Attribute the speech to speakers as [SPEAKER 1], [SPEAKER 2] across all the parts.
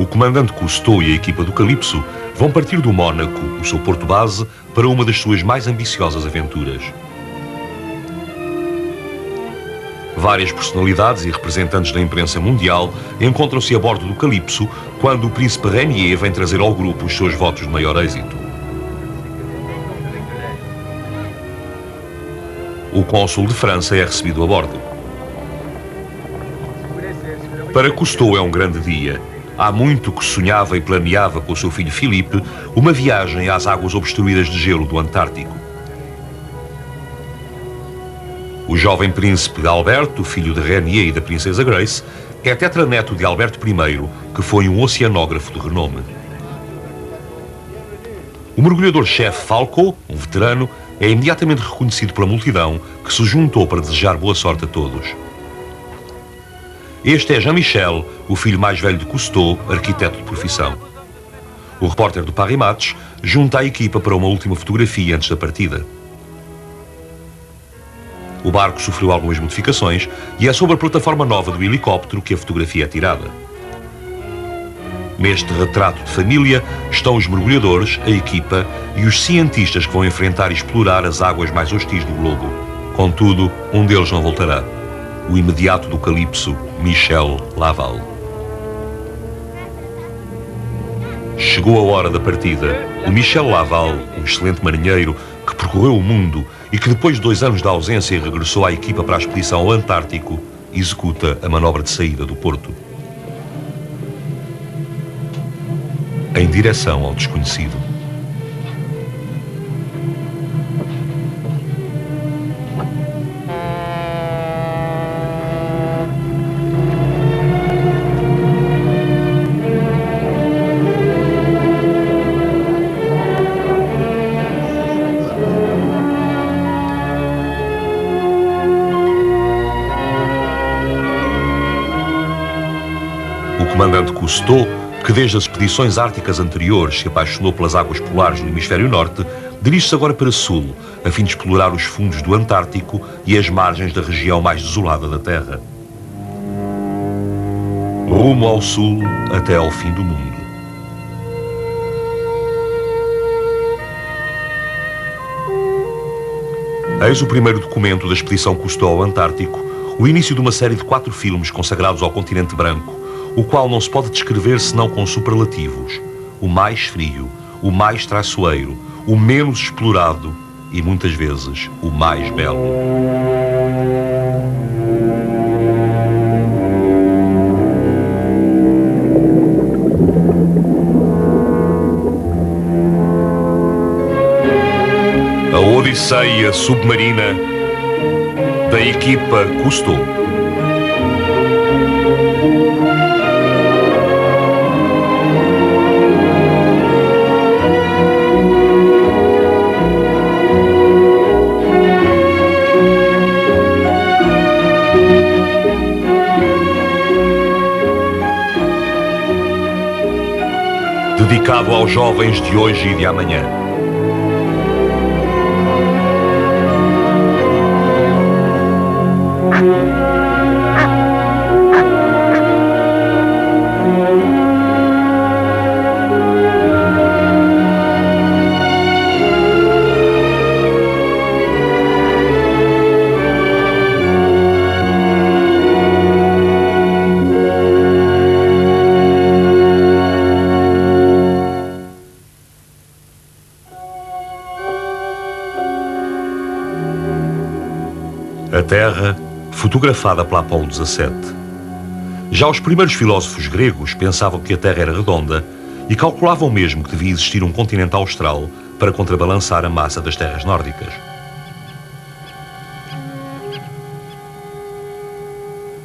[SPEAKER 1] O comandante Cousteau e a equipa do Calypso vão partir do Mónaco, o seu porto base, para uma das suas mais ambiciosas aventuras. Várias personalidades e representantes da imprensa mundial encontram-se a bordo do Calypso quando o príncipe Rainier vem trazer ao grupo os seus votos de maior êxito. O cônsul de França é recebido a bordo. Para Cousteau é um grande dia. Há muito que sonhava e planeava com o seu filho Philippe uma viagem às águas obstruídas de gelo do Antártico. O jovem príncipe Alberto, filho de Rainier e da princesa Grace, é tetraneto de Alberto I, que foi um oceanógrafo de renome. O mergulhador-chefe Falco, um veterano, é imediatamente reconhecido pela multidão que se juntou para desejar boa sorte a todos. Este é Jean-Michel, o filho mais velho de Cousteau, arquiteto de profissão. O repórter do Paris Match junta a equipa para uma última fotografia antes da partida. O barco sofreu algumas modificações e é sobre a plataforma nova do helicóptero que a fotografia é tirada. Neste retrato de família estão os mergulhadores, a equipa e os cientistas que vão enfrentar e explorar as águas mais hostis do globo. Contudo, um deles não voltará. O imediato do Calypso, Michel Laval. Chegou a hora da partida. O Michel Laval, um excelente marinheiro que percorreu o mundo e que depois de 2 anos de ausência regressou à equipa para a expedição ao Antártico, executa a manobra de saída do porto. Em direção ao desconhecido. O comandante Cousteau, que desde as expedições árticas anteriores se apaixonou pelas águas polares do hemisfério norte, dirige-se agora para sul, a fim de explorar os fundos do Antártico e as margens da região mais desolada da Terra. Rumo ao sul até ao fim do mundo. Eis o primeiro documento da expedição Cousteau ao Antártico, o início de uma série de 4 filmes consagrados ao continente branco, o qual não se pode descrever senão com superlativos: o mais frio, o mais traiçoeiro, o menos explorado e, muitas vezes, o mais belo. A Odisseia submarina da equipa Cousteau. Dedicado aos jovens de hoje e de amanhã. A Terra, fotografada pela Apolo 17. Já os primeiros filósofos gregos pensavam que a Terra era redonda e calculavam mesmo que devia existir um continente austral para contrabalançar a massa das terras nórdicas.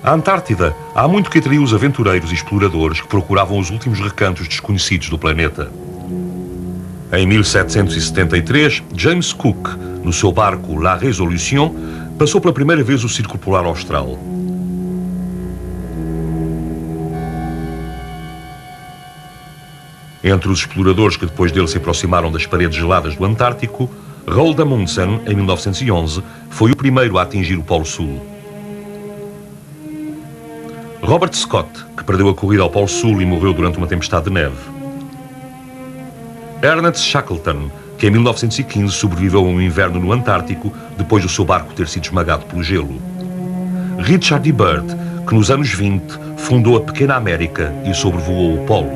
[SPEAKER 1] A Antártida há muito que atraiu os aventureiros e exploradores que procuravam os últimos recantos desconhecidos do planeta. Em 1773, James Cook, no seu barco La Résolution, passou pela primeira vez o Círculo Polar Austral. Entre os exploradores que depois dele se aproximaram das paredes geladas do Antártico, Roald Amundsen, em 1911, foi o primeiro a atingir o Polo Sul. Robert Scott, que perdeu a corrida ao Polo Sul e morreu durante uma tempestade de neve. Ernest Shackleton, que em 1915 sobreviveu a um inverno no Antártico depois do seu barco ter sido esmagado pelo gelo. Richard E. Byrd, que nos anos 20 fundou a pequena América e sobrevoou o Polo.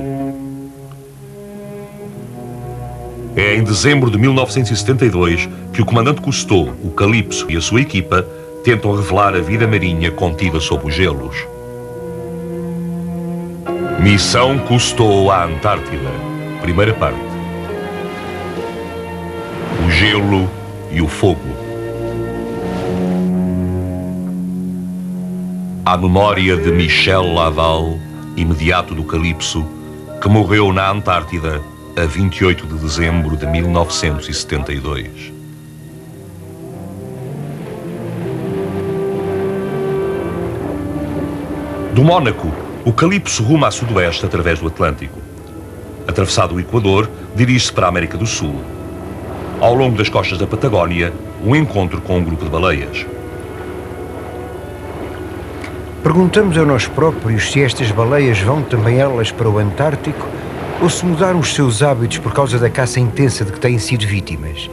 [SPEAKER 1] É em dezembro de 1972 que o comandante Cousteau, o Calypso e a sua equipa tentam revelar a vida marinha contida sob os gelos. Missão Cousteau à Antártida. Primeira parte. O gelo e o fogo. À memória de Michel Laval, imediato do Calypso, que morreu na Antártida a 28 de dezembro de 1972. Do Mónaco, o Calypso ruma a sudoeste através do Atlântico. Atravessado o Equador, dirige-se para a América do Sul. Ao longo das costas da Patagónia, um encontro com um grupo de baleias.
[SPEAKER 2] Perguntamos a nós próprios se estas baleias vão também elas para o Antártico ou se mudaram os seus hábitos por causa da caça intensa de que têm sido vítimas.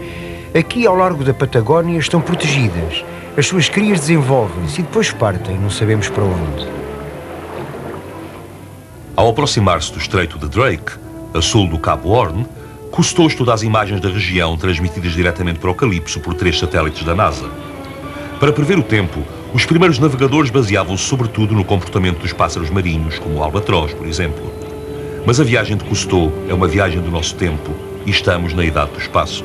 [SPEAKER 2] Aqui, ao largo da Patagónia, estão protegidas. As suas crias desenvolvem-se e depois partem, não sabemos para onde.
[SPEAKER 1] Ao aproximar-se do Estreito de Drake, a sul do Cabo Horn, Cousteau estuda as imagens da região transmitidas diretamente para o Calypso por 3 satélites da NASA. Para prever o tempo, os primeiros navegadores baseavam-se sobretudo no comportamento dos pássaros marinhos, como o albatroz, por exemplo. Mas a viagem de Cousteau é uma viagem do nosso tempo e estamos na idade do espaço.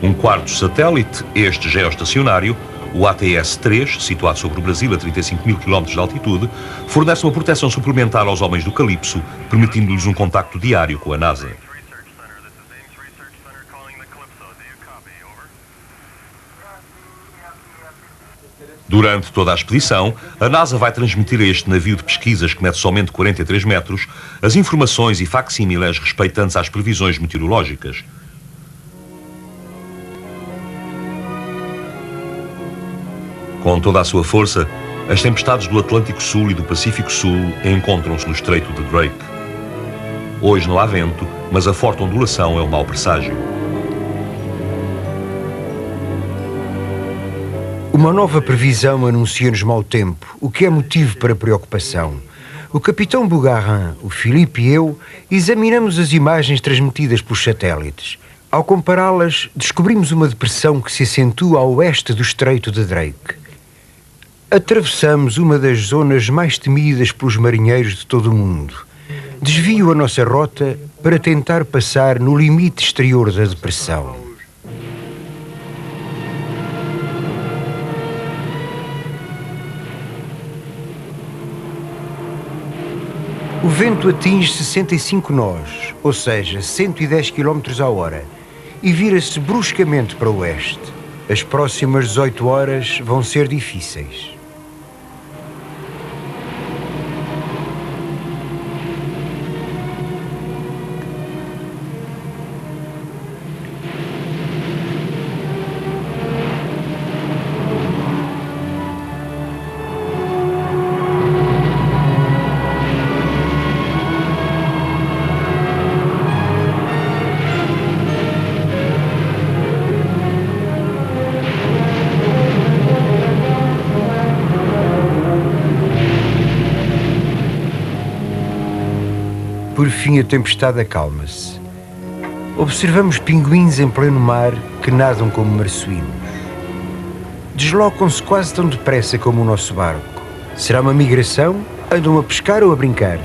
[SPEAKER 1] Um quarto satélite, este geoestacionário, o ATS-3, situado sobre o Brasil a 35 mil km de altitude, fornece uma proteção suplementar aos homens do Calypso, permitindo-lhes um contacto diário com a NASA. Durante toda a expedição, a NASA vai transmitir a este navio de pesquisas que mede somente 43 metros as informações e facsímiles respeitantes às previsões meteorológicas. Com toda a sua força, as tempestades do Atlântico Sul e do Pacífico Sul encontram-se no Estreito de Drake. Hoje não há vento, mas a forte ondulação é um mau presságio.
[SPEAKER 2] Uma nova previsão anuncia-nos mau tempo, o que é motivo para preocupação. O capitão Bougarin, o Filipe e eu examinamos as imagens transmitidas pelos satélites. Ao compará-las, descobrimos uma depressão que se acentua a oeste do Estreito de Drake. Atravessamos uma das zonas mais temidas pelos marinheiros de todo o mundo. Desvio a nossa rota para tentar passar no limite exterior da depressão. O vento atinge 65 nós, ou seja, 110 km a hora, e vira-se bruscamente para o oeste. As próximas 18 horas vão ser difíceis. Por fim, a tempestade acalma-se. Observamos pinguins em pleno mar que nadam como marsuínos. Deslocam-se quase tão depressa como o nosso barco. Será uma migração? Andam a pescar ou a brincar?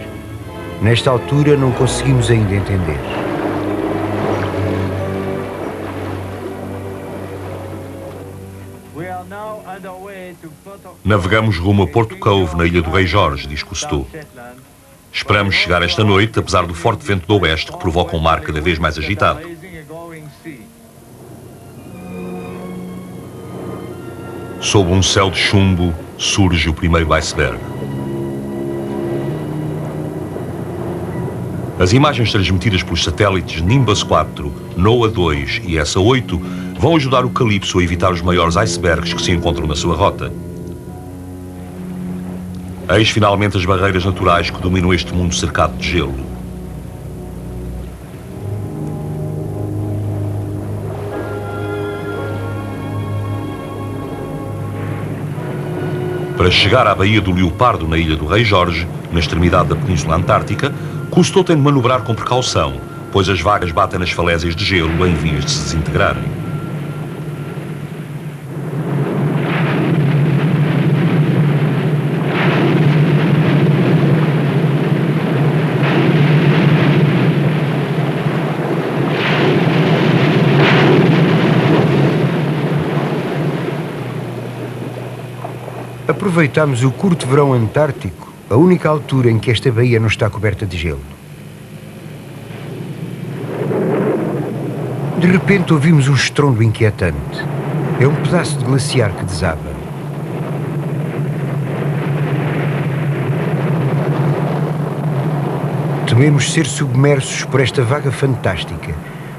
[SPEAKER 2] Nesta altura não conseguimos ainda entender.
[SPEAKER 1] Navegamos rumo a Porto Cove, na ilha do Rei Jorge, diz Cousteau. Esperamos chegar esta noite, apesar do forte vento do oeste que provoca um mar cada vez mais agitado. Sob um céu de chumbo, surge o primeiro iceberg. As imagens transmitidas pelos satélites Nimbus 4, NOAA 2 e ESA 8 vão ajudar o Calypso a evitar os maiores icebergs que se encontram na sua rota. Eis finalmente as barreiras naturais que dominam este mundo cercado de gelo. Para chegar à Baía do Leopardo, na ilha do Rei Jorge, na extremidade da Península Antártica, Cousteau tem de manobrar com precaução, pois as vagas batem nas falésias de gelo em vias de se desintegrarem.
[SPEAKER 2] Aproveitamos o curto verão antártico, a única altura em que esta baía não está coberta de gelo. De repente ouvimos um estrondo inquietante. É um pedaço de glaciar que desaba. Tememos ser submersos por esta vaga fantástica,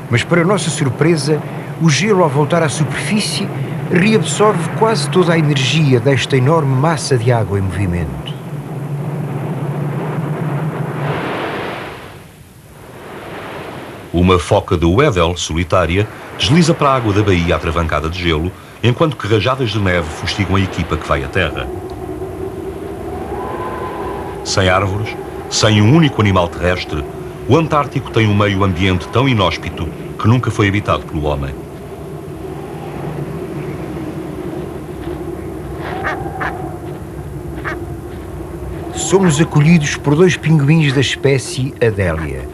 [SPEAKER 2] mas para nossa surpresa, o gelo ao voltar à superfície reabsorve quase toda a energia desta enorme massa de água em movimento.
[SPEAKER 1] Uma foca de Weddell, solitária, desliza para a água da baía atravancada de gelo, enquanto que rajadas de neve fustigam a equipa que vai à terra. Sem árvores, sem um único animal terrestre, o Antártico tem um meio ambiente tão inóspito que nunca foi habitado pelo homem.
[SPEAKER 2] Somos acolhidos por 2 pinguins da espécie Adélia.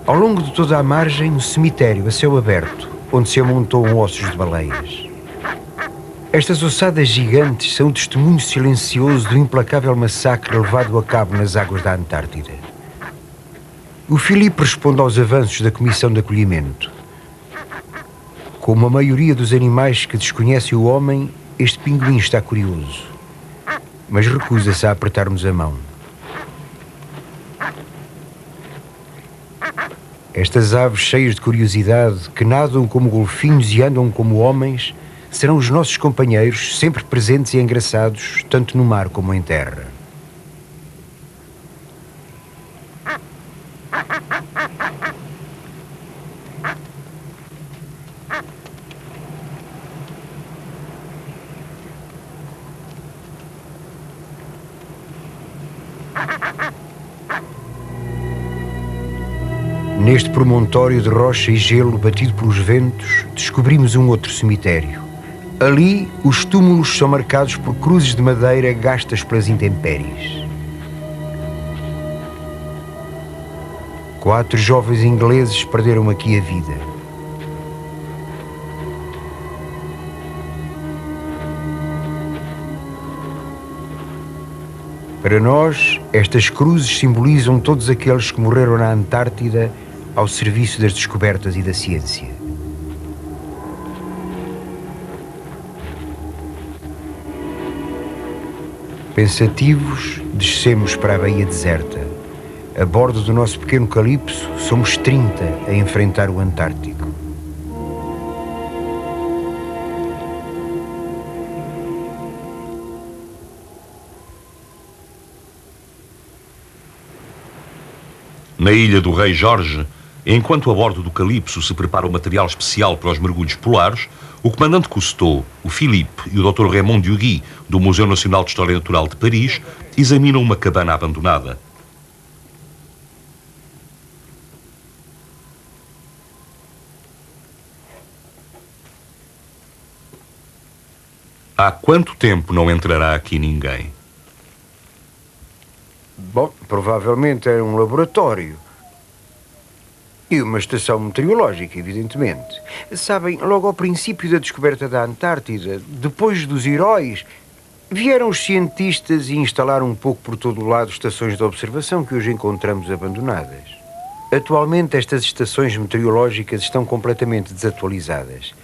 [SPEAKER 2] Ao longo de toda a margem, um cemitério a céu aberto, onde se amontoam ossos de baleias. Estas ossadas gigantes são o testemunho silencioso do implacável massacre levado a cabo nas águas da Antártida. O Filipe responde aos avanços da Comissão de Acolhimento. Como a maioria dos animais que desconhecem o homem, este pinguim está curioso, mas recusa-se a apertar-nos a mão. Estas aves cheias de curiosidade, que nadam como golfinhos e andam como homens, serão os nossos companheiros, sempre presentes e engraçados, tanto no mar como em terra. Neste promontório de rocha e gelo batido pelos ventos, descobrimos um outro cemitério. Ali, os túmulos são marcados por cruzes de madeira gastas pelas intempéries. 4 jovens ingleses perderam aqui a vida. Para nós, estas cruzes simbolizam todos aqueles que morreram na Antártida ao serviço das descobertas e da ciência. Pensativos, descemos para a baía deserta. A bordo do nosso pequeno Calypso, somos 30 a enfrentar o Antártico.
[SPEAKER 1] Na ilha do Rei Jorge, enquanto a bordo do Calypso se prepara o material especial para os mergulhos polares, o comandante Cousteau, o Philippe e o Dr. Raymond Duguy, do Museu Nacional de História Natural de Paris, examinam uma cabana abandonada. Há quanto tempo não entrará aqui ninguém?
[SPEAKER 2] Bom, provavelmente era um laboratório. E uma estação meteorológica, evidentemente. Sabem, logo ao princípio da descoberta da Antártida, depois dos heróis, vieram os cientistas e instalaram um pouco por todo o lado estações de observação que hoje encontramos abandonadas. Atualmente, estas estações meteorológicas estão completamente desatualizadas.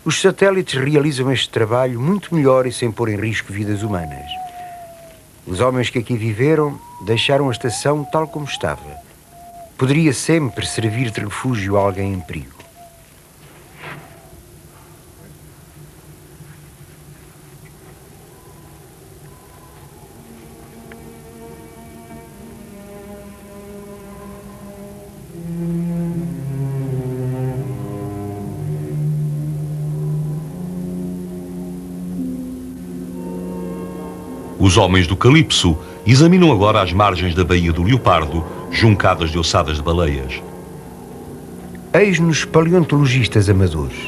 [SPEAKER 2] Os satélites realizam este trabalho muito melhor e sem pôr em risco vidas humanas. Os homens que aqui viveram deixaram a estação tal como estava. Poderia sempre servir de refúgio a alguém em perigo.
[SPEAKER 1] Os homens do Calipso examinam agora as margens da Baía do Leopardo, juncadas de ossadas de baleias.
[SPEAKER 2] Eis-nos paleontologistas amadores.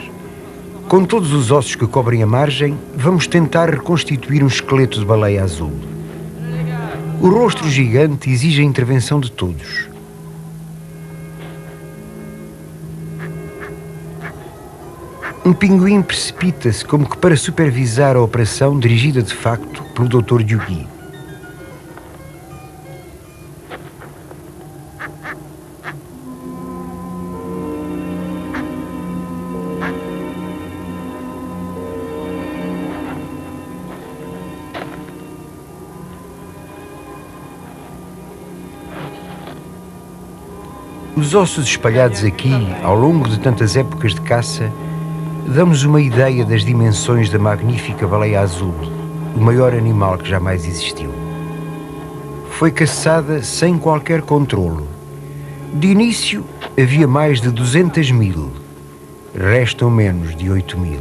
[SPEAKER 2] Com todos os ossos que cobrem a margem, vamos tentar reconstituir um esqueleto de baleia azul. O rosto gigante exige a intervenção de todos. Um pinguim precipita-se como que para supervisar a operação dirigida de facto pelo Dr. Dugui. Os ossos espalhados aqui, ao longo de tantas épocas de caça, damos uma ideia das dimensões da magnífica baleia azul, o maior animal que jamais existiu. Foi caçada sem qualquer controlo. De início, havia mais de 200.000. Restam menos de 8.000.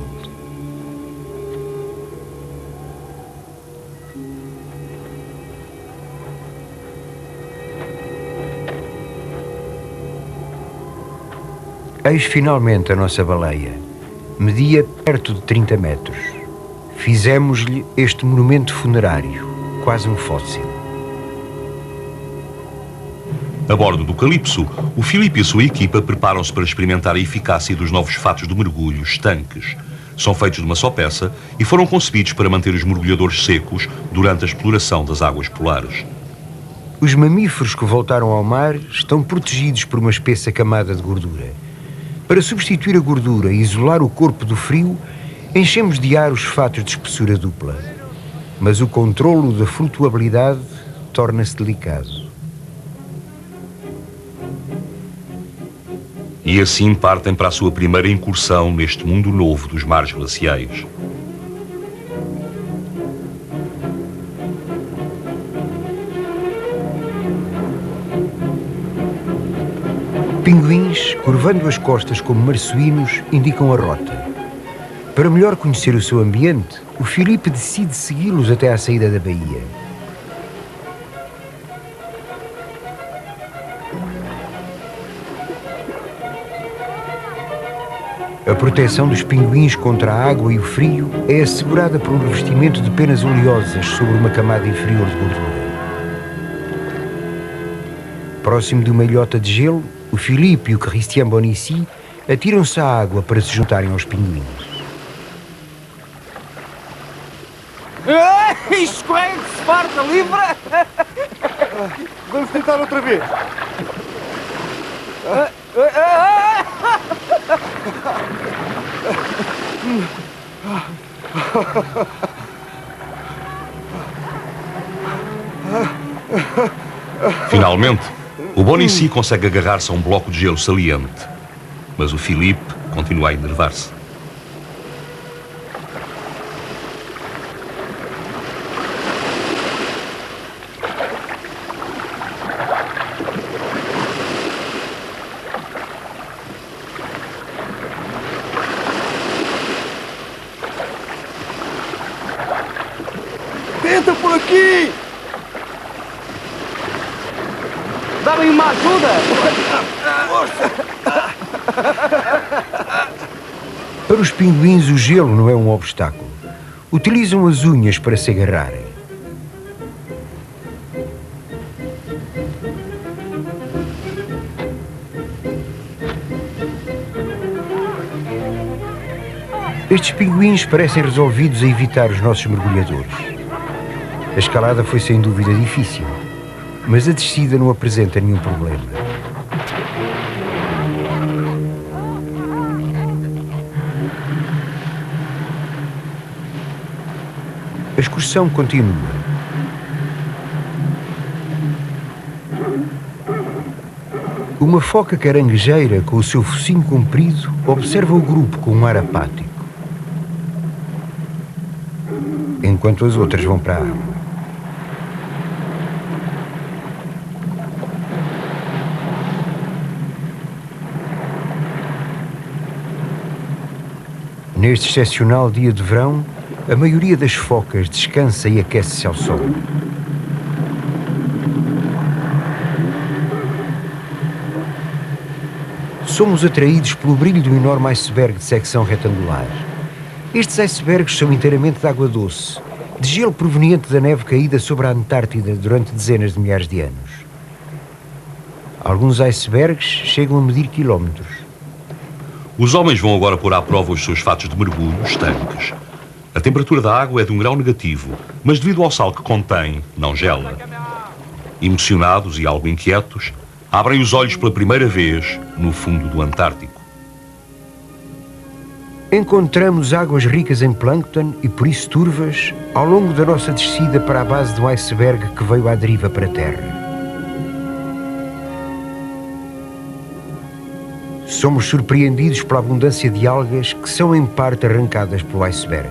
[SPEAKER 2] Eis finalmente a nossa baleia. Media perto de 30 metros. Fizemos-lhe este monumento funerário, quase um fóssil.
[SPEAKER 1] A bordo do Calipso, o Filipe e a sua equipa preparam-se para experimentar a eficácia dos novos fatos de mergulho, estanques. São feitos de uma só peça e foram concebidos para manter os mergulhadores secos durante a exploração das águas polares.
[SPEAKER 2] Os mamíferos que voltaram ao mar estão protegidos por uma espessa camada de gordura. Para substituir a gordura e isolar o corpo do frio, enchemos de ar os fatos de espessura dupla. Mas o controlo da flutuabilidade torna-se delicado.
[SPEAKER 1] E assim partem para a sua primeira incursão neste mundo novo dos mares glaciais.
[SPEAKER 2] Pinguins, curvando as costas como marsuínos, indicam a rota. Para melhor conhecer o seu ambiente, o Filipe decide segui-los até à saída da baía. A proteção dos pinguins contra a água e o frio é assegurada por um revestimento de penas oleosas sobre uma camada inferior de gordura. Próximo de uma ilhota de gelo, o Filipe e o Christian Bonici atiram-se à água para se juntarem aos pinguins.
[SPEAKER 3] Escorrega-se, farta, livra!
[SPEAKER 4] Vamos tentar outra vez.
[SPEAKER 1] Finalmente, o Bonici consegue agarrar-se a um bloco de gelo saliente, mas o Filipe continua a enervar-se.
[SPEAKER 4] Tenta por aqui!
[SPEAKER 3] Dá-me uma ajuda!
[SPEAKER 2] Para os pinguins, o gelo não é um obstáculo. Utilizam as unhas para se agarrarem. Estes pinguins parecem resolvidos a evitar os nossos mergulhadores. A escalada foi sem dúvida difícil, mas a descida não apresenta nenhum problema. A excursão continua. Uma foca caranguejeira com o seu focinho comprido observa o grupo com um ar apático, enquanto as outras vão para a água. Neste excepcional dia de verão, a maioria das focas descansa e aquece-se ao sol. Somos atraídos pelo brilho do enorme iceberg de secção retangular. Estes icebergs são inteiramente de água doce, de gelo proveniente da neve caída sobre a Antártida durante dezenas de milhares de anos. Alguns icebergs chegam a medir quilómetros.
[SPEAKER 1] Os homens vão agora pôr à prova os seus fatos de mergulho nos tanques. A temperatura da água é de um grau negativo, mas devido ao sal que contém, não gela. Emocionados e algo inquietos, abrem os olhos pela primeira vez no fundo do Antártico.
[SPEAKER 2] Encontramos águas ricas em plâncton e por isso turvas ao longo da nossa descida para a base de um iceberg que veio à deriva para a Terra. Somos surpreendidos pela abundância de algas que são em parte arrancadas pelo iceberg.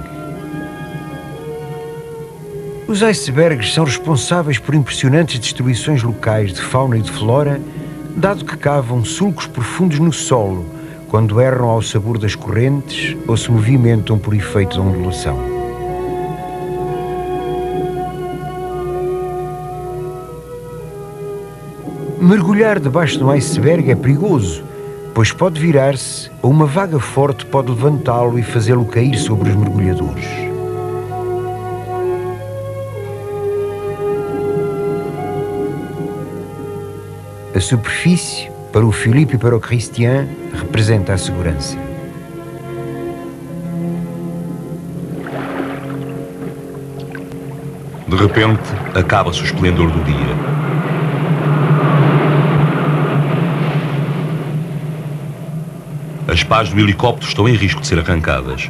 [SPEAKER 2] Os icebergs são responsáveis por impressionantes destruições locais de fauna e de flora, dado que cavam sulcos profundos no solo quando erram ao sabor das correntes ou se movimentam por efeito de ondulação. Mergulhar debaixo de um iceberg é perigoso, pois pode virar-se ou uma vaga forte pode levantá-lo e fazê-lo cair sobre os mergulhadores. A superfície, para o Philippe e para o Christian, representa a segurança.
[SPEAKER 1] De repente, acaba-se o esplendor do dia. As pás do helicóptero estão em risco de ser arrancadas.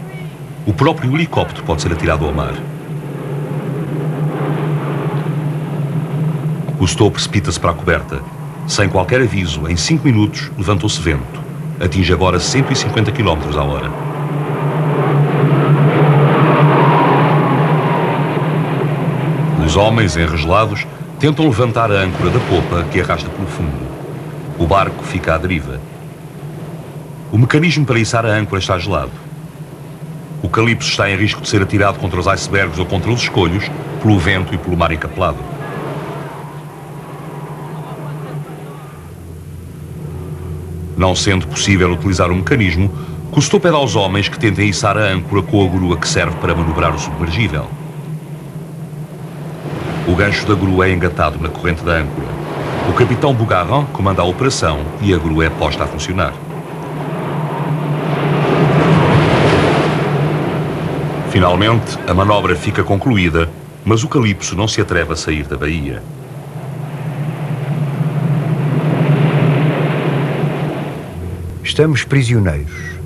[SPEAKER 1] O próprio helicóptero pode ser atirado ao mar. Cousteau precipita-se para a coberta. Sem qualquer aviso, em 5 minutos, levantou-se vento. Atinge agora 150 km a hora. Os homens, enregelados, tentam levantar a âncora da popa que arrasta pelo fundo. O barco fica à deriva. O mecanismo para içar a âncora está gelado. O Calypso está em risco de ser atirado contra os icebergs ou contra os escolhos, pelo vento e pelo mar encapelado. Não sendo possível utilizar o mecanismo, Cousteau pede aos homens que tentem içar a âncora com a grua que serve para manobrar o submergível. O gancho da grua é engatado na corrente da âncora. O capitão Bougarin comanda a operação e a grua é posta a funcionar. Finalmente, a manobra fica concluída, mas o Calypso não se atreve a sair da baía.
[SPEAKER 2] Estamos prisioneiros.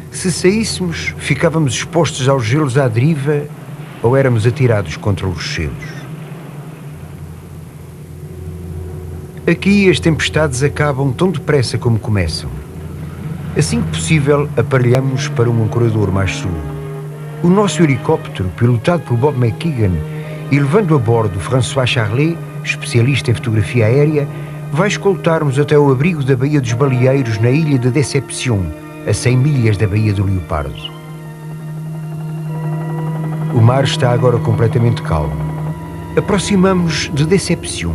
[SPEAKER 2] Se saíssemos, ficávamos expostos aos gelos à deriva ou éramos atirados contra os rochedos. Aqui as tempestades acabam tão depressa como começam. Assim que possível, aparelhamos para um ancorador mais seguro. O nosso helicóptero, pilotado por Bob McKeegan e levando a bordo François Charlet, especialista em fotografia aérea, vai escoltar-nos até o abrigo da Baía dos Baleeiros, na ilha de Deception, a 100 milhas da Baía do Leopardo. O mar está agora completamente calmo. Aproximamos de Deception.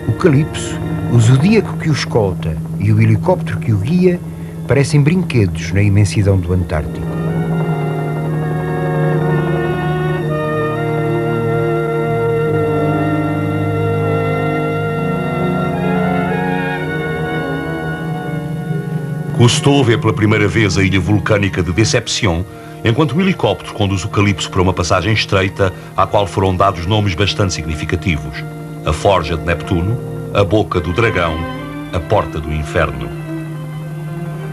[SPEAKER 2] O Calypso, o zodíaco que o escolta e o helicóptero que o guia parecem brinquedos na imensidão do Antártico.
[SPEAKER 1] Cousteau vê pela primeira vez a ilha vulcânica de Deception, enquanto o helicóptero conduz o Calypso para uma passagem estreita à qual foram dados nomes bastante significativos: a Forja de Neptuno, a Boca do Dragão, a Porta do Inferno.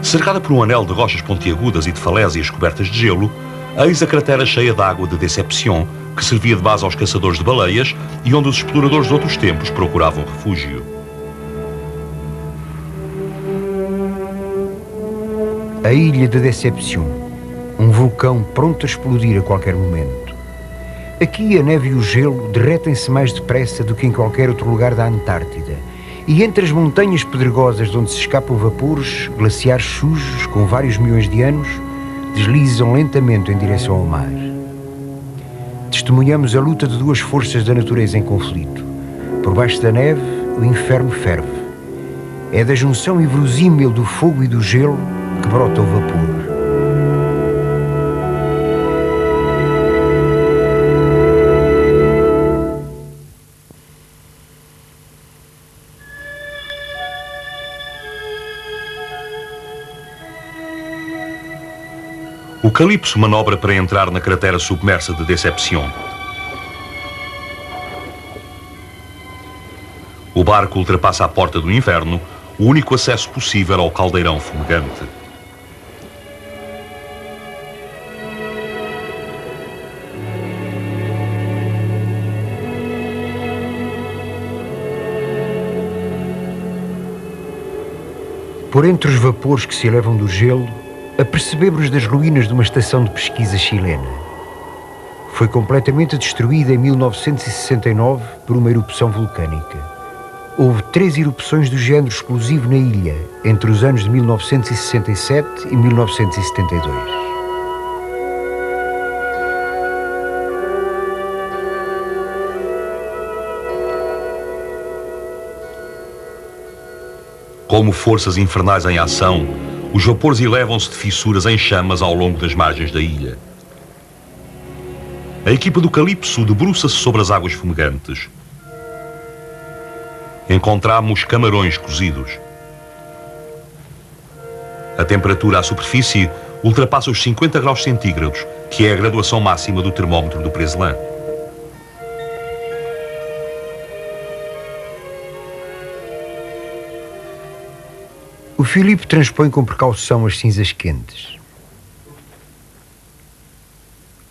[SPEAKER 1] Cercada por um anel de rochas pontiagudas e de falésias cobertas de gelo, eis a cratera cheia de água de Deception, que servia de base aos caçadores de baleias e onde os exploradores de outros tempos procuravam refúgio.
[SPEAKER 2] A ilha de Deception, um vulcão pronto a explodir a qualquer momento. Aqui a neve e o gelo derretem-se mais depressa do que em qualquer outro lugar da Antártida, e entre as montanhas pedregosas de onde se escapam vapores, glaciares sujos com vários milhões de anos, deslizam lentamente em direção ao mar. testemunhamos a luta de duas forças da natureza em conflito. Por baixo da neve, o inferno ferve. É da junção inverosímil do fogo e do gelo que brota o vapor.
[SPEAKER 1] O Calypso manobra para entrar na cratera submersa de Deception. O barco ultrapassa a porta do inferno, o único acesso possível ao caldeirão fumegante.
[SPEAKER 2] Por entre os vapores que se elevam do gelo, apercebemos das ruínas de uma estação de pesquisa chilena. Foi completamente destruída em 1969 por uma erupção vulcânica. Houve 3 erupções do género explosivo na ilha entre os anos de 1967 e 1972.
[SPEAKER 1] Como forças infernais em ação, os vapores elevam-se de fissuras em chamas ao longo das margens da ilha. A equipa do Calypso debruça-se sobre as águas fumegantes. Encontramos camarões cozidos. A temperatura à superfície ultrapassa os 50 graus centígrados, que é a graduação máxima do termómetro do Preselã.
[SPEAKER 2] O Filipe transpõe com precaução as cinzas quentes.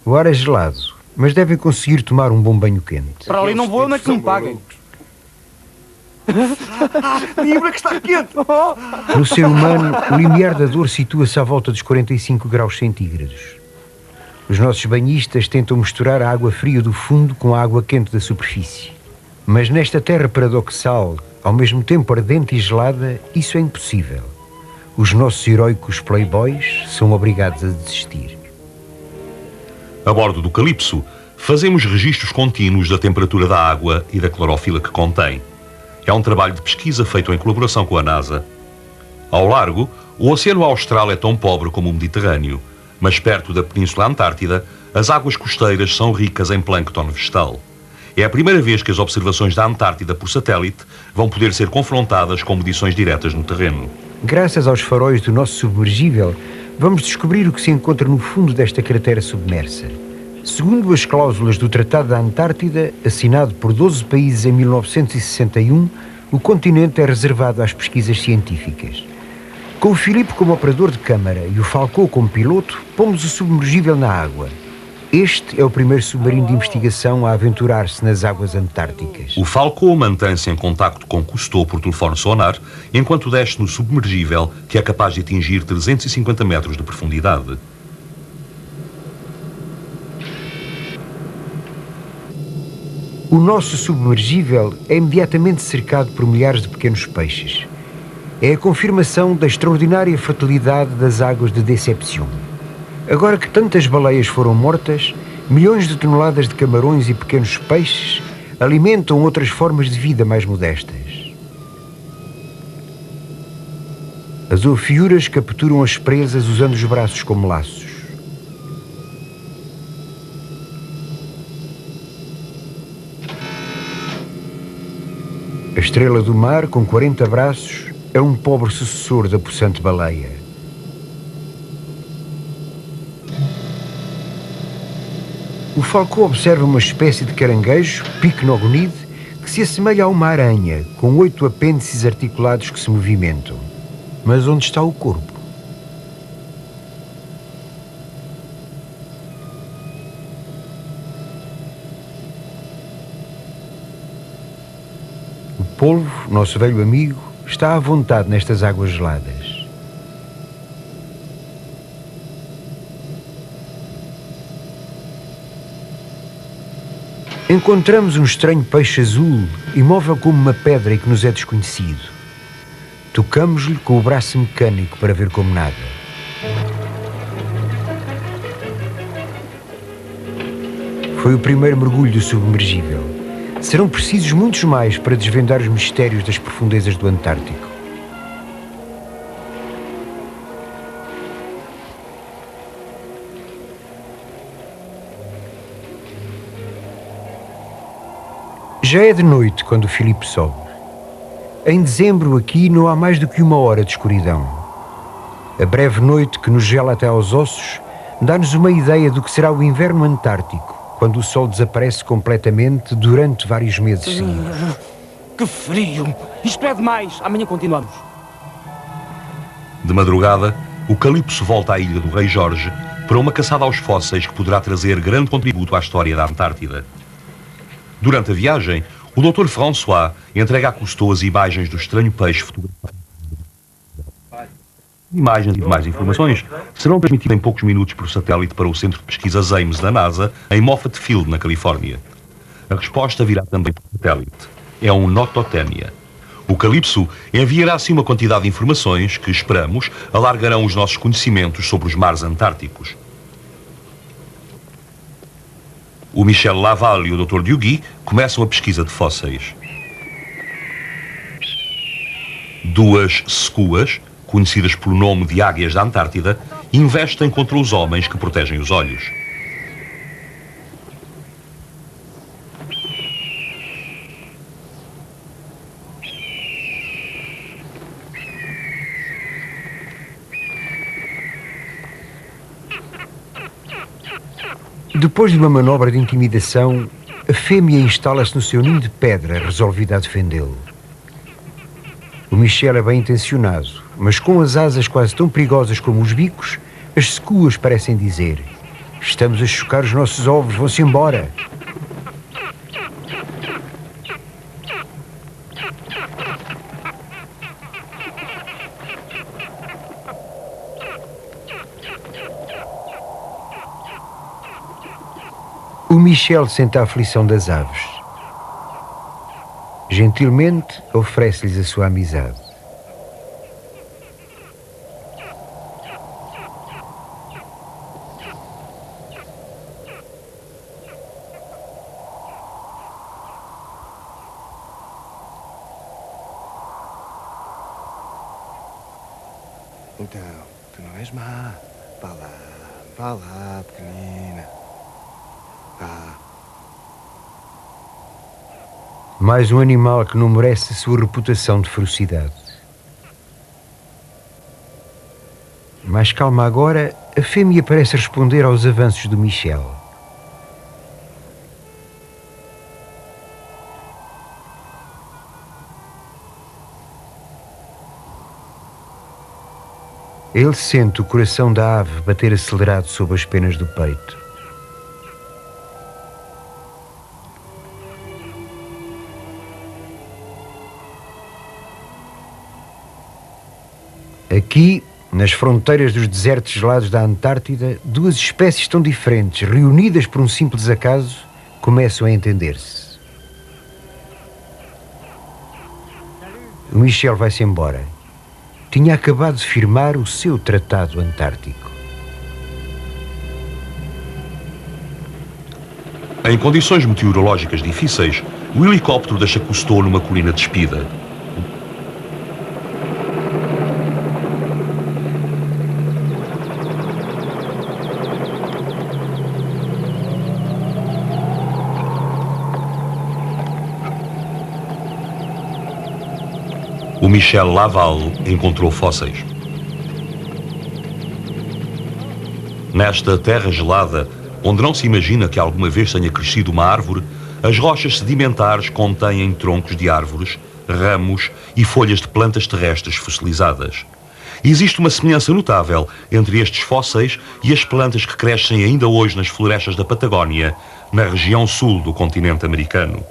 [SPEAKER 2] O ar é gelado, mas devem conseguir tomar um bom banho quente.
[SPEAKER 3] Para ali não vou, onde é que me paguem?
[SPEAKER 4] Libra que está quente!
[SPEAKER 2] No ser humano, o limiar da dor situa-se à volta dos 45 graus centígrados. Os nossos banhistas tentam misturar a água fria do fundo com a água quente da superfície. Mas nesta terra paradoxal, ao mesmo tempo ardente e gelada, isso é impossível. Os nossos heróicos playboys são obrigados a desistir.
[SPEAKER 1] A bordo do Calypso, fazemos registros contínuos da temperatura da água e da clorofila que contém. É um trabalho de pesquisa feito em colaboração com a NASA. Ao largo, o Oceano Austral é tão pobre como o Mediterrâneo, mas perto da Península Antártida, as águas costeiras são ricas em plâncton vegetal. É a primeira vez que as observações da Antártida por satélite vão poder ser confrontadas com medições diretas no terreno.
[SPEAKER 2] Graças aos faróis do nosso submergível, vamos descobrir o que se encontra no fundo desta cratera submersa. Segundo as cláusulas do Tratado da Antártida, assinado por 12 países em 1961, o continente é reservado às pesquisas científicas. Com o Filipe como operador de câmara e o Falcão como piloto, pomos o submergível na água. Este é o primeiro submarino de investigação a aventurar-se nas águas antárticas.
[SPEAKER 1] O Falcão mantém-se em contacto com Cousteau por telefone sonar, enquanto desce no submergível, que é capaz de atingir 350 metros de profundidade.
[SPEAKER 2] O nosso submergível é imediatamente cercado por milhares de pequenos peixes. É a confirmação da extraordinária fertilidade das águas de Deception. Agora que tantas baleias foram mortas, milhões de toneladas de camarões e pequenos peixes alimentam outras formas de vida mais modestas. As ofiuras capturam as presas usando os braços como laços. A estrela do mar, com 40 braços, é um pobre sucessor da possante baleia. O Falcão observa uma espécie de caranguejo, Pycnogonide, que se assemelha a uma aranha, com 8 apêndices articulados que se movimentam. Mas onde está o corpo? O polvo, nosso velho amigo, está à vontade nestas águas geladas. Encontramos um estranho peixe azul, imóvel como uma pedra e que nos é desconhecido. Tocamos-lhe com o braço mecânico para ver como nada. Foi o primeiro mergulho do submergível. Serão precisos muitos mais para desvendar os mistérios das profundezas do Antártico. Já é de noite quando o Filipe sobe. Em dezembro aqui não há mais do que 1 hora de escuridão. A breve noite que nos gela até aos ossos dá-nos uma ideia do que será o inverno antártico, quando o sol desaparece completamente durante vários meses seguidos.
[SPEAKER 3] Que frio! Isto é demais! Amanhã continuamos.
[SPEAKER 1] De madrugada, o Calypso volta à ilha do Rei Jorge para uma caçada aos fósseis que poderá trazer grande contributo à história da Antártida. Durante a viagem, o Dr. François entrega a Cousteau as imagens do estranho peixe fotografado. Imagens e mais informações serão transmitidas em poucos minutos por satélite para o Centro de Pesquisas Ames da NASA, em Moffett Field, na Califórnia. A resposta virá também por satélite. É um Nototénia. O Calypso enviará assim uma quantidade de informações que, esperamos, alargarão os nossos conhecimentos sobre os mares antárticos. O Michel Laval e o Dr. Duguy começam a pesquisa de fósseis. 2 secuas, conhecidas pelo nome de águias da Antártida, investem contra os homens que protegem os olhos.
[SPEAKER 2] Depois de uma manobra de intimidação, a fêmea instala-se no seu ninho de pedra, resolvida a defendê-lo. O Michel é bem intencionado, mas com as asas quase tão perigosas como os bicos, as secuas parecem dizer: estamos a chocar os nossos ovos, vão-se embora. O Michel sente a aflição das aves. Gentilmente oferece-lhes a sua amizade.
[SPEAKER 4] Então, tu não és má. Vá lá, pequenina. Vá.
[SPEAKER 2] Mais um animal que não merece a sua reputação de ferocidade. Mais calma agora, a fêmea parece responder aos avanços do Michel. Ele sente o coração da ave bater acelerado sob as penas do peito. Aqui, nas fronteiras dos desertos gelados da Antártida, 2 espécies tão diferentes, reunidas por um simples acaso, começam a entender-se. O Michel vai-se embora. Tinha acabado de firmar o seu Tratado Antártico.
[SPEAKER 1] Em condições meteorológicas difíceis, o helicóptero deixa Cousteau numa colina despida. O Michel Laval encontrou fósseis. Nesta terra gelada, onde não se imagina que alguma vez tenha crescido uma árvore, as rochas sedimentares contêm troncos de árvores, ramos e folhas de plantas terrestres fossilizadas. Existe uma semelhança notável entre estes fósseis e as plantas que crescem ainda hoje nas florestas da Patagónia, na região sul do continente americano.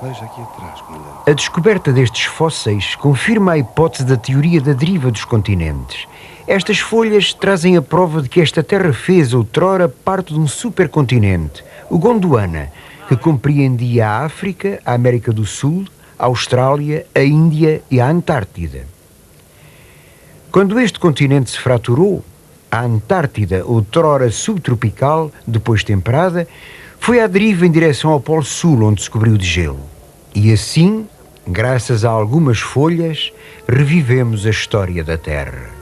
[SPEAKER 4] Veja aqui atrás, comandante.
[SPEAKER 2] A descoberta destes fósseis confirma a hipótese da teoria da deriva dos continentes. Estas folhas trazem a prova de que esta terra fez outrora parte de um supercontinente, o Gondwana, que compreendia a África, a América do Sul, a Austrália, a Índia e a Antártida. Quando este continente se fraturou, A Antártida, outrora subtropical, depois temperada, foi à deriva em direção ao Polo Sul, onde se cobriu de gelo. E assim, graças a algumas folhas, revivemos a história da Terra.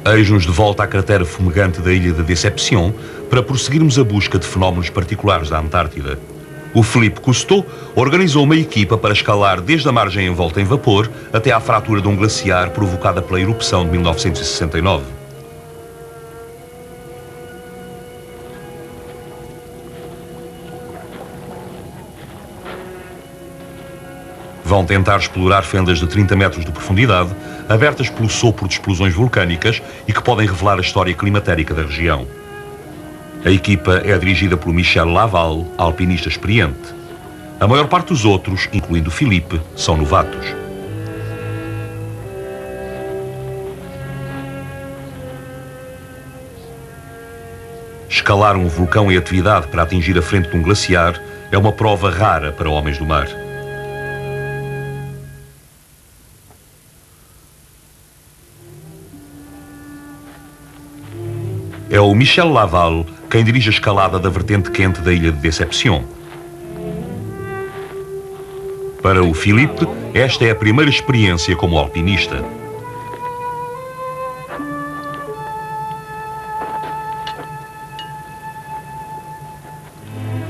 [SPEAKER 1] Eis-nos de volta à cratera fumegante da Ilha de Deception para prosseguirmos a busca de fenómenos particulares da Antártida. O Philippe Cousteau organizou uma equipa para escalar desde a margem envolta em vapor até à fratura de um glaciar provocada pela erupção de 1969. Vão tentar explorar fendas de 30 metros de profundidade, abertas pelo sopro de explosões vulcânicas e que podem revelar a história climatérica da região. A equipa é dirigida por Michel Laval, alpinista experiente. A maior parte dos outros, incluindo Philippe, são novatos. Escalar um vulcão em atividade para atingir a frente de um glaciar é uma prova rara para homens do mar. É o Michel Laval quem dirige a escalada da vertente quente da Ilha de Deception. Para o Philippe, esta é a primeira experiência como alpinista.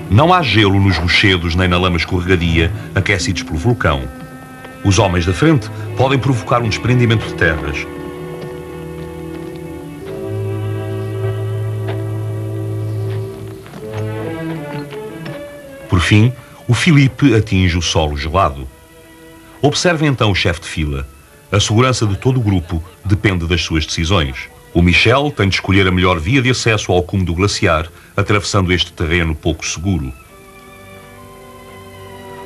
[SPEAKER 1] Não há gelo nos rochedos nem na lama escorregadia aquecidos pelo vulcão. Os homens da frente podem provocar um desprendimento de terras. Por fim, o Philippe atinge o solo gelado. Observe então o chefe de fila. A segurança de todo o grupo depende das suas decisões. O Michel tem de escolher a melhor via de acesso ao cume do glaciar, atravessando este terreno pouco seguro.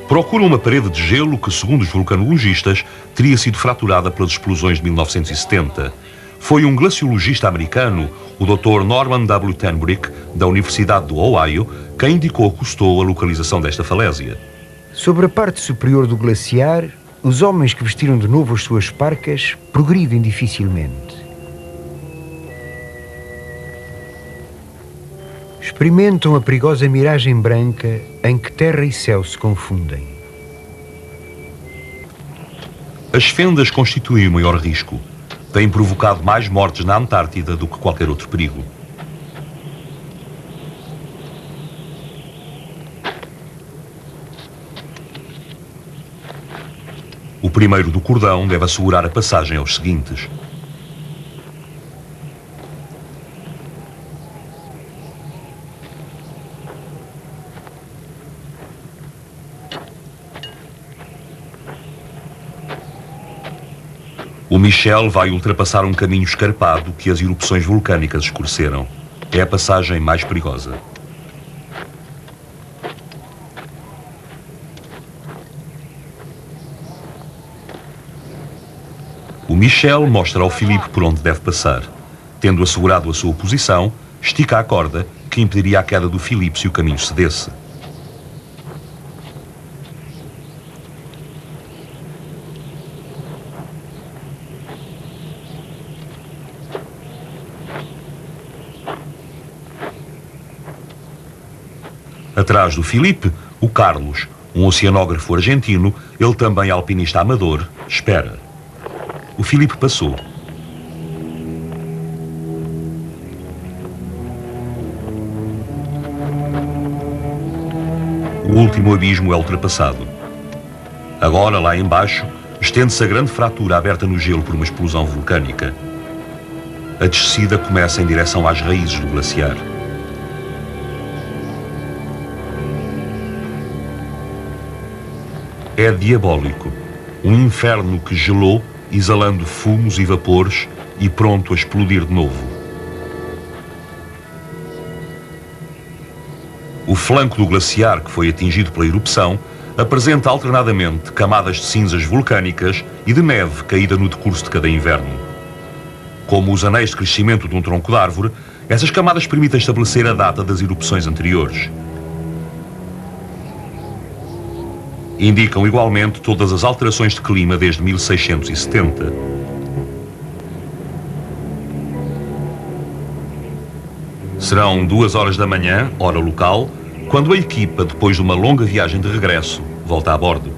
[SPEAKER 1] Procura uma parede de gelo que, segundo os vulcanologistas, teria sido fraturada pelas explosões de 1970. Foi um glaciologista americano, o Dr. Norman W. Tenbrick, da Universidade do Ohio, quem indicou a Cousteau a localização desta falésia.
[SPEAKER 2] Sobre a parte superior do glaciar, os homens que vestiram de novo as suas parcas progridem dificilmente. Experimentam a perigosa miragem branca em que terra e céu se confundem.
[SPEAKER 1] As fendas constituem o maior risco. Têm provocado mais mortes na Antártida do que qualquer outro perigo. O primeiro do cordão deve assegurar a passagem aos seguintes. O Michel vai ultrapassar um caminho escarpado que as erupções vulcânicas escureceram. É a passagem mais perigosa. O Michel mostra ao Philippe por onde deve passar. Tendo assegurado a sua posição, estica a corda que impediria a queda do Philippe se o caminho cedesse. Atrás do Philippe, o Carlos, um oceanógrafo argentino, ele também alpinista amador, espera. O Philippe passou. O último abismo é ultrapassado. Agora, lá embaixo, estende-se a grande fratura aberta no gelo por uma explosão vulcânica. A descida começa em direção às raízes do glaciar. É diabólico, um inferno que gelou, exalando fumos e vapores e pronto a explodir de novo. O flanco do glaciar que foi atingido pela erupção apresenta alternadamente camadas de cinzas vulcânicas e de neve caída no decurso de cada inverno. Como os anéis de crescimento de um tronco de árvore, essas camadas permitem estabelecer a data das erupções anteriores. Indicam igualmente todas as alterações de clima desde 1670. Serão 2 horas da manhã, hora local, quando a equipa, depois de uma longa viagem de regresso, volta a bordo.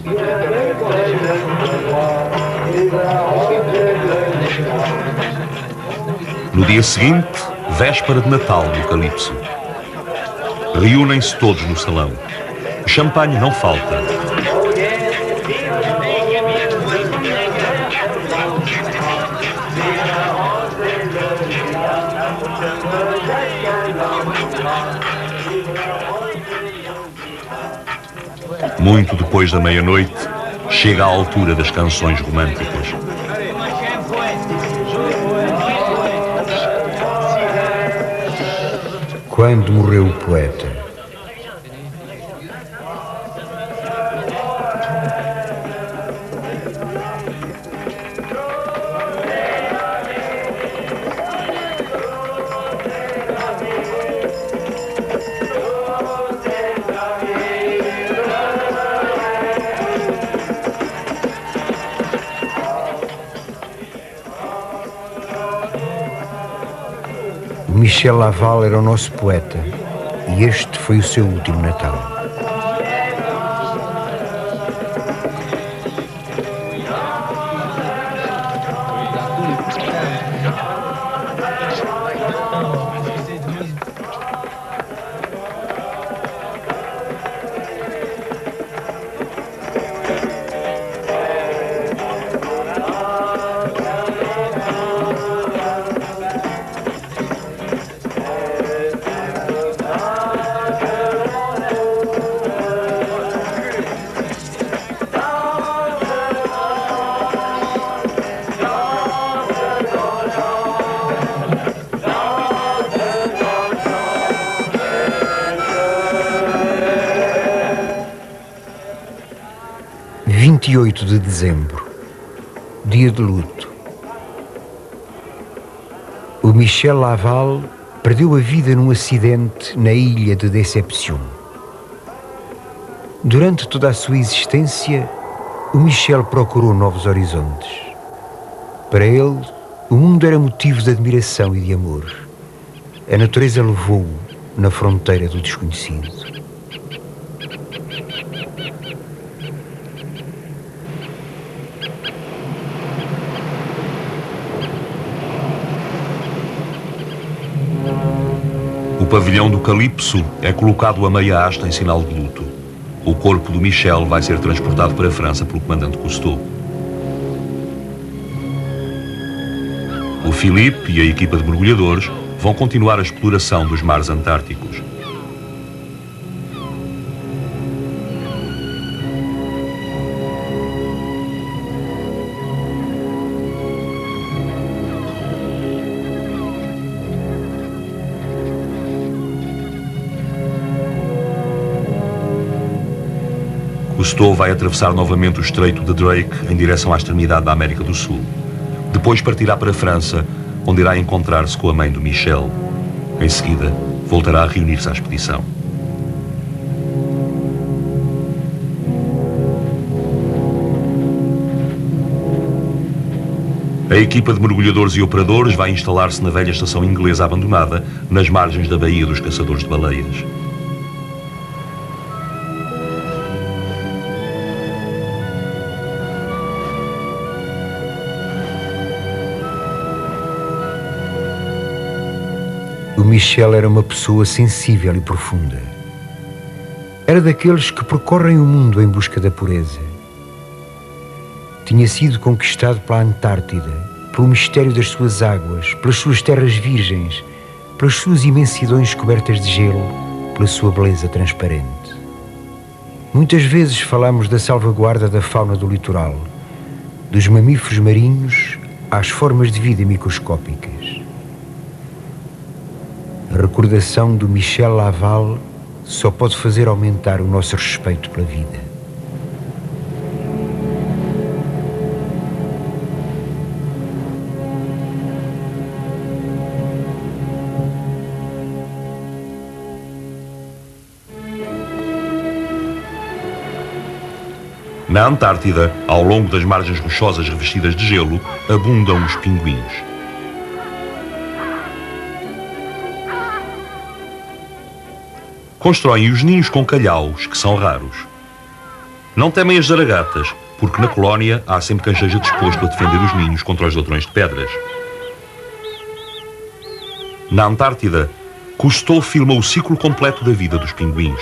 [SPEAKER 1] No dia seguinte, véspera de Natal no Calypso. Reúnem-se todos no salão. O champanhe não falta. Muito depois da meia-noite, chega a altura das canções românticas.
[SPEAKER 2] Quando morreu o poeta? Michel Laval era o nosso poeta e este foi o seu último Natal. De dezembro, dia de luto. O Michel Laval perdeu a vida num acidente na ilha de Deception. Durante toda a sua existência, o Michel procurou novos horizontes. Para ele, o mundo era motivo de admiração e de amor. A natureza levou-o na fronteira do desconhecido.
[SPEAKER 1] O pavilhão do Calypso é colocado a meia haste em sinal de luto. O corpo do Michel vai ser transportado para a França pelo comandante Cousteau. O Philippe e a equipa de mergulhadores vão continuar a exploração dos mares antárticos. Cousteau vai atravessar novamente o Estreito de Drake em direção à extremidade da América do Sul. Depois partirá para a França, onde irá encontrar-se com a mãe do Michel. Em seguida, voltará a reunir-se à expedição. A equipa de mergulhadores e operadores vai instalar-se na velha estação inglesa abandonada, nas margens da Baía dos Caçadores de Baleias.
[SPEAKER 2] O Michel era uma pessoa sensível e profunda. Era daqueles que percorrem o mundo em busca da pureza. Tinha sido conquistado pela Antártida, pelo mistério das suas águas, pelas suas terras virgens, pelas suas imensidões cobertas de gelo, pela sua beleza transparente. Muitas vezes falamos da salvaguarda da fauna do litoral, dos mamíferos marinhos às formas de vida microscópicas. A recordação do Michel Laval só pode fazer aumentar o nosso respeito pela vida.
[SPEAKER 1] Na Antártida, ao longo das margens rochosas revestidas de gelo, abundam os pinguins. Constroem os ninhos com calhaus, que são raros. Não temem as zaragatas, porque na colónia há sempre quem esteja disposto a defender os ninhos contra os ladrões de pedras. Na Antártida, Cousteau filma o ciclo completo da vida dos pinguins.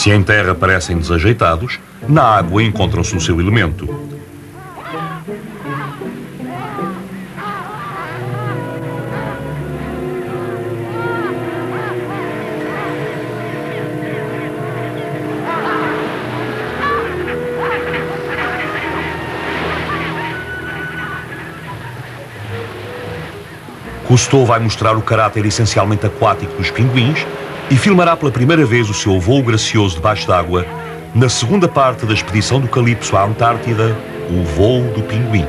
[SPEAKER 1] Se em terra parecem desajeitados, na água encontram-se no seu elemento. Cousteau vai mostrar o caráter essencialmente aquático dos pinguins e filmará pela primeira vez o seu voo gracioso debaixo d'água na segunda parte da expedição do Calypso à Antártida, o voo do pinguim.